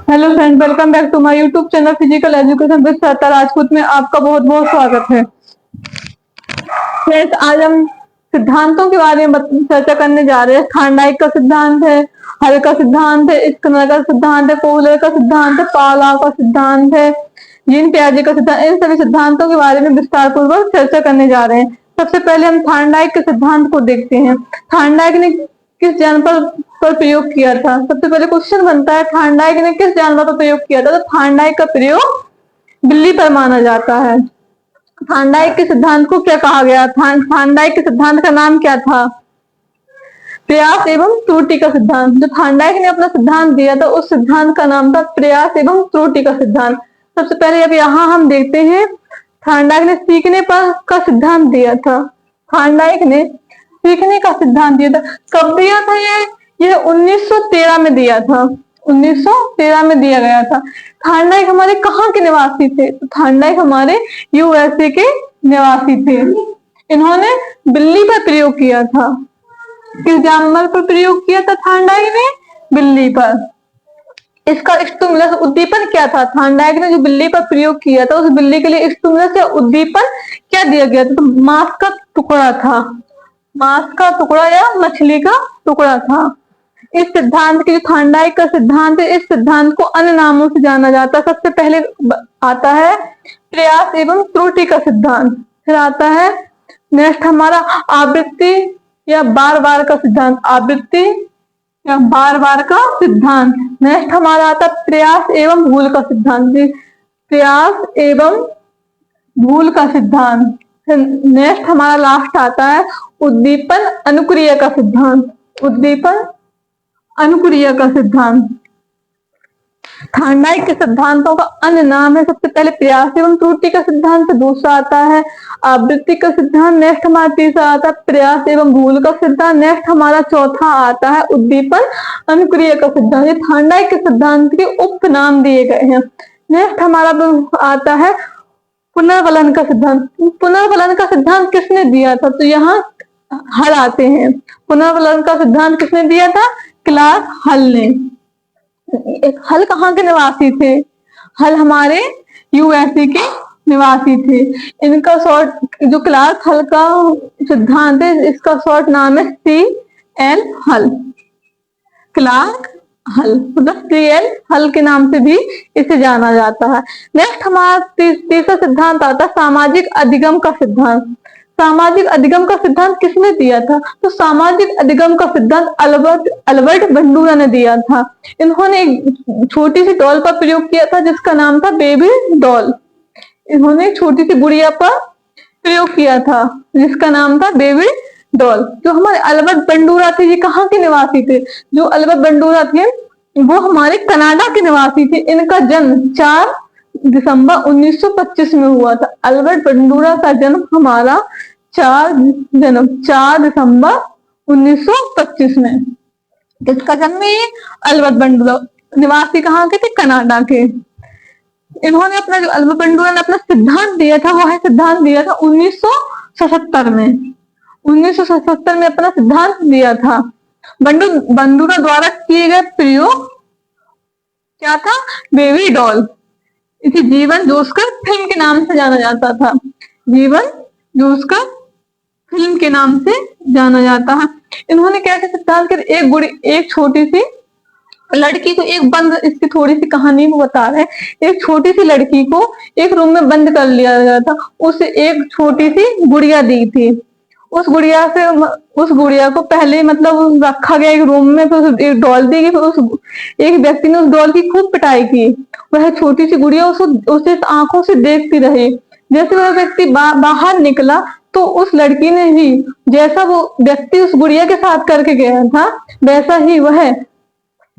Hello friend, welcome back to my YouTube channel physical education with Shweta Rajput में आपका बहुत बहुत स्वागत है। फ्रेंड्स, आज हम सिद्धांतों के बारे में चर्चा करने जा रहे हैं। थार्नडाइक का सिद्धांत है, हल का सिद्धांत है, स्किनर का सिद्धांत है, कोहलर का सिद्धांत है, पावलोव का सिद्धांत है, जीन पियाजे का सिद्धांत। इन सभी सिद्धांतों के बारे में विस्तार पूर्वक चर्चा करने जा रहे हैं। सबसे पहले हम थार्नडाइक के सिद्धांत को देखते हैं। थार्नडाइक ने किस जानवर पर प्रयोग किया था? सबसे पहले क्वेश्चन बनता है, थार्नडाइक ने किस जानवर पर प्रयोग किया था? तो थार्नडाइक का प्रयोग बिल्ली पर माना जाता है। थार्नडाइक के सिद्धांत को क्या कहा गया? थार्नडाइक के सिद्धांत का नाम क्या था? प्रयास एवं त्रुटि का सिद्धांत। जो थार्नडाइक ने अपना सिद्धांत दिया था उस सिद्धांत का नाम था प्रयास एवं त्रुटि का सिद्धांत। सबसे पहले अब यहाँ हम देखते हैं, थार्नडाइक ने सीखने पर का सिद्धांत दिया था। थार्नडाइक ने सीखने का सिद्धांत दिया था। कब दिया था ये 1913 में दिया था। 1913 में दिया गया था। थार्नडाइक हमारे कहाँ के निवासी थे? तो थार्नडाइक हमारे यूएसए के निवासी थे। इन्होंने बिल्ली पर प्रयोग किया था। किस जानवर पर प्रयोग किया था थार्नडाइक ने? बिल्ली पर। इसका स्टिमुलस उद्दीपन क्या था? थार्नडाइक ने जो बिल्ली पर प्रयोग किया था उस बिल्ली के लिए स्टिमुलस या उद्दीपन क्या दिया गया था? तो मांस का टुकड़ा था। मांस का टुकड़ा या मछली का टुकड़ा था। इस सिद्धांत के, जो थार्नडाइक का सिद्धांत है, इस सिद्धांत को अन्य नामों से जाना जाता है। सबसे पहले आता है प्रयास एवं त्रुटि का सिद्धांत, फिर आता है नेक्स्ट हमारा आवृत्ति या बार बार का सिद्धांत, आवृत्ति या बार बार का सिद्धांत। नेक्स्ट हमारा आता है प्रयास एवं भूल का सिद्धांत, प्रयास एवं भूल का सिद्धांत। नेक्स्ट हमारा लास्ट आता है उद्दीपन अनुक्रिया का सिद्धांत, उद्दीपन अनुक्रिया का सिद्धांत। थार्नडाइक के सिद्धांतों का अन्य नाम है, सबसे पहले प्रयास एवं त्रुटि का सिद्धांत, दूसरा आता है आवृत्ति का सिद्धांत, नेक्स्ट हमारा तीसरा आता है प्रयास एवं भूल का सिद्धांत, नेक्स्ट हमारा चौथा आता है उद्दीपन अनुक्रिया का सिद्धांत। ये थार्नडाइक के सिद्धांत के उपनाम दिए गए हैं। नेक्स्ट हमारा आता है पुनर्वलन का सिद्धांत। पुनर्वलन का सिद्धांत किसने दिया था? तो यहाँ हल आते हैं। पुनर्वलन का सिद्धांत किसने दिया था? क्लार्क हल ने। हल कहाँ के निवासी थे? हल हमारे यूएसए के निवासी थे। इनका शॉर्ट, जो क्लार्क हल का सिद्धांत है, इसका शॉर्ट नाम है CL हल, क्लार्क हल, मतलब CL हल के नाम से भी इसे जाना जाता है। नेक्स्ट हमारा तीसरा सिद्धांत आता है सामाजिक अधिगम का सिद्धांत। सामाजिक अधिगम का सिद्धांत किसने दिया था? तो सामाजिक अधिगम का सिद्धांत अल्बर्ट बंडूरा ने दिया था। इन्होंने एक छोटी सी डॉल पर प्रयोग किया था जिसका नाम था बेबी डॉल। इन्होंने एक छोटी सी गुड़िया पर प्रयोग किया था जिसका नाम था बेबी डॉल। जो हमारे अल्बर्ट बंडूरा थे, ये कहाँ के निवासी थे? जो अल्बर्ट बंडूरा थे वो हमारे कनाडा के निवासी थे। इनका जन्म 4 दिसंबर 1925 में हुआ था। अल्बर्ट बंडूरा का जन्म हमारा 4 दिसंबर 1925 में। किसका जन्म है? Albert Bandura. निवासी कहाँ के थे? कनाडा के। इन्होंने अपना, जो अल्बर्ट बंडूरा ने अपना सिद्धांत दिया था, वो है सिद्धांत दिया था 1977 में। 1977 में अपना सिद्धांत दिया था। बंडूरा द्वारा किए गए प्रयोग क्या था? Baby doll. इसे जीवन जोशकर फिल्म के नाम से जाना जाता था। जीवन जोशकर फिल्म के नाम से जाना जाता है। इन्होंने क्या क्या सिद्धांत किया? एक छोटी सी लड़की को, एक बंद, इसकी थोड़ी सी कहानी को बता रहे हैं। एक छोटी सी लड़की को एक रूम में बंद कर लिया गया था। उसे एक छोटी सी गुड़िया दी थी। उस गुड़िया को पहले मतलब रखा गया एक रूम में, फिर एक डॉल दी गई, फिर एक व्यक्ति ने उस डॉल की खूब पिटाई की। वह छोटी सी गुड़िया उसे आंखों से देखती रही। जैसे वह व्यक्ति बाहर निकला तो उस लड़की ने ही, जैसा वो व्यक्ति उस गुड़िया के साथ करके गया था, वैसा ही वह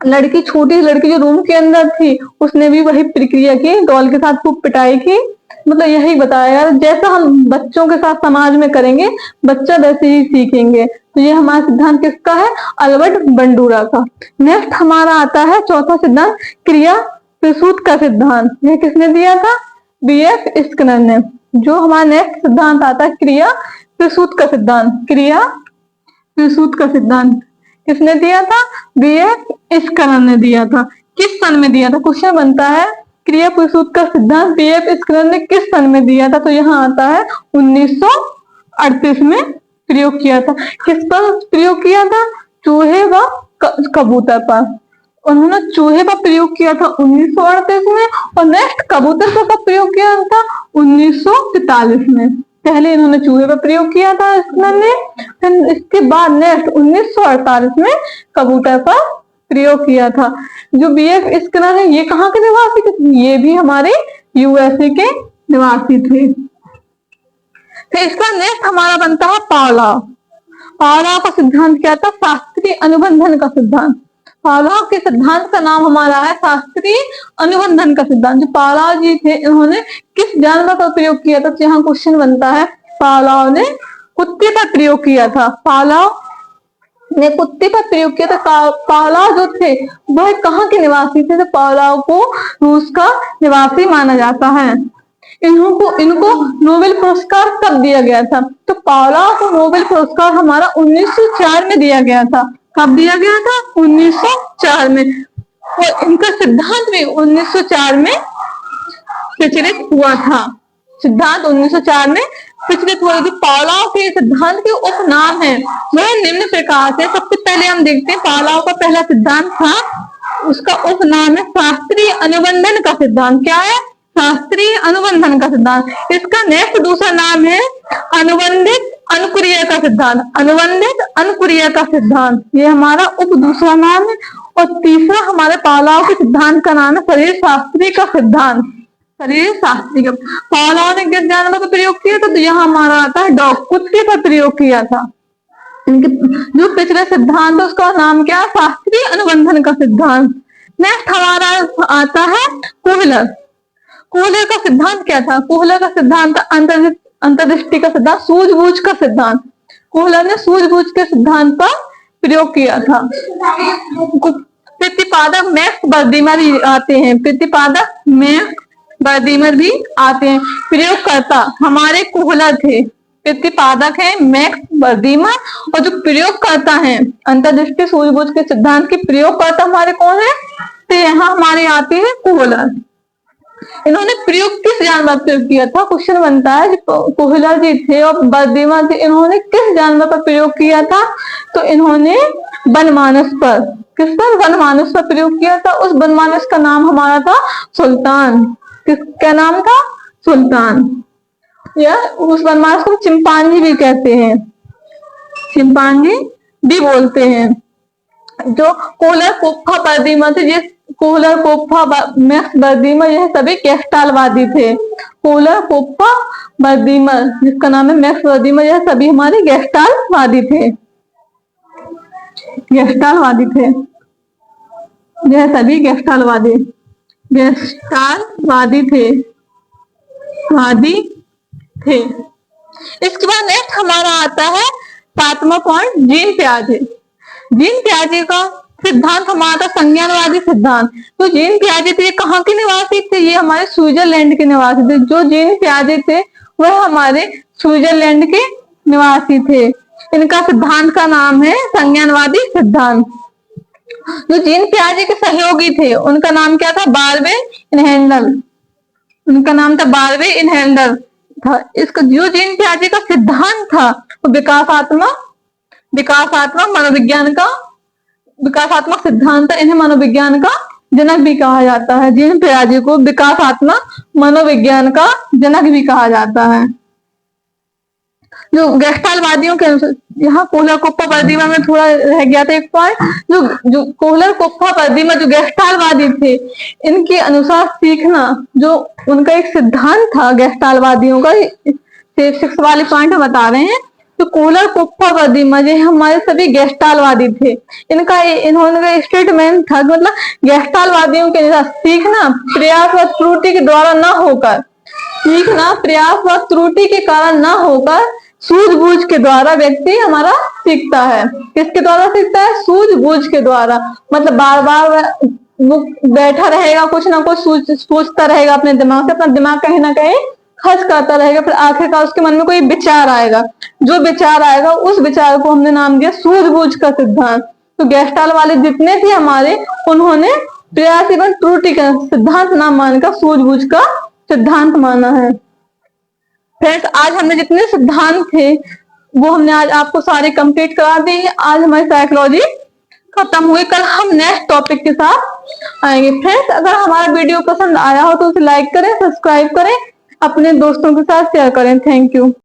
लड़की, छोटी लड़की जो रूम के अंदर थी, उसने भी वही प्रक्रिया की, डॉल के साथ खूब पिटाई की। मतलब यही बताया, जैसा हम बच्चों के साथ समाज में करेंगे बच्चा वैसे ही सीखेंगे। तो ये हमारा सिद्धांत किसका है? अल्बर्ट बंडूरा का। नेक्स्ट हमारा आता है चौथा सिद्धांत क्रिया प्रसूत का सिद्धांत। यह किसने दिया था? BF स्किनर ने। जो हमारा नेक्स्ट सिद्धांत आता है क्रिया प्रसूत का सिद्धांत। क्रिया प्रसूत का सिद्धांत किसने दिया था? BF स्किनर ने दिया था। किस सन में दिया था? क्वेश्चन बनता है क्रिया प्रसूत का सिद्धांत बीएफ स्किनर ने किस सन में दिया था? तो यहाँ आता है 1938 में प्रयोग किया था। किस पर प्रयोग किया था? चूहे व कबूतर पर। उन्होंने चूहे का प्रयोग किया था 1938 में और नेक्स्ट कबूतर का कब प्रयोग किया था? 1943 में। पहले इन्होंने चूहे पर प्रयोग किया था स्किनर ने, फिर इसके बाद नेक्स्ट 1948 में कबूतर पर प्रयोग किया था। जो बीएफ स्किनर है ये कहाँ के निवासी थे? ये भी हमारे यूएसए के निवासी थे। फिर इसका नेक्स्ट हमारा बनता है पावलोव। पावलोव का सिद्धांत क्या था? शास्त्रीय अनुबंधन का सिद्धांत। पावलोव के सिद्धांत का नाम हमारा है शास्त्रीय अनुबंधन का सिद्धांत। जो पावलोव जी थे इन्होंने किस जानवर का प्रयोग किया था? तो यहाँ क्वेश्चन बनता है पावलोव ने कुत्ते पर प्रयोग किया था। पावलोव ने कुत्ते पर प्रयोग किया था। पावलोव जो थे वह कहाँ के निवासी थे? तो पावलोव को रूस का निवासी माना जाता है। इनको नोबेल पुरस्कार कब दिया गया था? तो पावलोव को नोबेल पुरस्कार हमारा 1904 में दिया गया था। कब दिया गया था? 1904 में। और इनका सिद्धांत भी 1904 में प्रचलित हुआ था। सिद्धांत 1904 में प्रचलित हुआ। जो पावलोव के सिद्धांत के उपनाम है वह निम्न प्रकार से। सबसे पहले हम देखते हैं पावलोव का पहला सिद्धांत था, उसका उपनाम है शास्त्रीय अनुबंधन का सिद्धांत। क्या है? शास्त्रीय अनुबंधन का सिद्धांत। इसका नेक्स्ट दूसरा नाम है अनुबंधित अनुक्रिया का सिद्धांत। अनुबंधित अनुक्रिया का सिद्धांत ये हमारा उप दूसरा नाम है। और तीसरा हमारे पावलोव के सिद्धांत का नाम है शरीर शास्त्री का सिद्धांत। शरीर शास्त्री का पावलोव ने किस जानवर का प्रयोग किया था? तो यहाँ हमारा आता है डॉग, कुत्ते पर प्रयोग किया था। इनके जो पिछला सिद्धांत है उसका नाम क्या है? शास्त्रीय अनुबंधन का सिद्धांत। नेक्स्ट हमारा आता है कोहलर। कोहलर का सिद्धांत क्या था? कोहलर का सिद्धांत अंतर्दृष्टि का सिद्धांत, सूझबूझ का सिद्धांत। कोहलर ने सूझबूझ के सिद्धांत पर प्रयोग किया था। प्रतिपादक मैक्स बर्दीमर आते हैं। प्रतिपादक मैक्स बर्दीमर भी आते हैं। प्रयोगकर्ता हमारे कोहलर थे। प्रतिपादक है मैक्स बर्दीमर और जो प्रयोगकर्ता है अंतर्दृष्टि सूझबूझ के सिद्धांत के प्रयोगकर्ता हमारे कौन है? तो यहाँ हमारे आते हैं कोहलर। इन्होंने प्रयोग किस जानवर पर किया था? क्वेश्चन बनता है कोहलर जी थे और बर्दीमर थे, इन्होंने किस जानवर पर प्रयोग किया था? तो इन्होंने बनमानस पर। किस पर? बनमानस पर प्रयोग किया था। उस बनमानस का नाम हमारा था सुल्तान। किसका नाम था? सुल्तान। या उस बनमानस को चिंपांजी भी कहते हैं, चिंपांजी भी बोलते हैं। जो कोहलर कोप्पा बर्दीमर थे, जिस कोहलर कोप्पा मैक्स बर्दीमर यह सभी गेस्टालवादी थे। कोहलर कोप्पा बर्दीमर जिसका नाम है मैक्स बर्दीमर यह सभी हमारे गेस्टालवादी थे। गेस्टालवादी थे, यह सभी गेस्टालवादी थे, वादी थे। इसके बाद नेक्स्ट हमारा आता है 7वां पॉइंट जीन पियाजे। जीन पियाजे का सिद्धांत हमारा था संज्ञानवादी सिद्धांत। तो जीन पियाजे थे, ये कहाँ के निवासी थे? ये हमारे स्विट्जरलैंड के निवासी थे। जो जीन पियाजे थे वह हमारे स्विट्जरलैंड के निवासी थे। इनका सिद्धांत का नाम है संज्ञानवादी सिद्धांत। जो जीन पियाजे के सहयोगी थे उनका नाम क्या था? बारबे इनहेंडल। उनका नाम था बारबे इनहेंडल था। इसका जो जीन पियाजे का सिद्धांत था वो विकासात्मक मनोविज्ञान का विकासात्मक सिद्धांत। इन्हें मनोविज्ञान का जनक भी कहा जाता है। जीन पियाजे को विकासात्मक मनोविज्ञान का जनक भी कहा जाता है। जो गेस्टालवादियों के अनुसार, यहाँ कोहलर कोप्पा बर्दीमर में थोड़ा रह गया था एक पॉइंट। जो कोहलर कोप्पा बर्दीमर जो गेस्टालवादी थे, इनके अनुसार सीखना जो उनका एक सिद्धांत था गेस्टालवादियों का, 6 वाले पॉइंट बता रहे हैं। तो कोहलर कोप्पा बर्दीमर ये हमारे सभी गेस्टालवादी थे। इन्होंने स्टेटमेंट था मतलब गेस्टालवादियों के अनुसार सीखना प्रयास व त्रुटि के द्वारा न होकर, सीखना प्रयास व त्रुटि के कारण न होकर सूझबूझ के द्वारा व्यक्ति हमारा सीखता है। किसके द्वारा सीखता है? सूझबूझ के द्वारा। मतलब बार बार वो बैठा रहेगा, कुछ ना कुछ सोचता रहेगा अपने दिमाग से, अपना दिमाग कहीं ना कहीं खर्च करता रहेगा, फिर आखिरकार उसके मन में कोई विचार आएगा। जो विचार आएगा उस विचार को हमने नाम दिया सूझबूझ का सिद्धांत। तो गेस्टाल वाले जितने थे हमारे, उन्होंने प्रयास एवं त्रुटि का सिद्धांत ना मानकर सूझबूझ का सिद्धांत माना है। फ्रेंड्स, आज हमने जितने सिद्धांत थे वो हमने आज आपको सारे कंप्लीट करा दिए। आज हमारी साइकोलॉजी खत्म हुई। कल हम नेक्स्ट टॉपिक के साथ आएंगे। फ्रेंड्स, अगर हमारा वीडियो पसंद आया हो तो उसे लाइक करें, सब्सक्राइब करें, अपने दोस्तों के साथ शेयर करें। Thank you.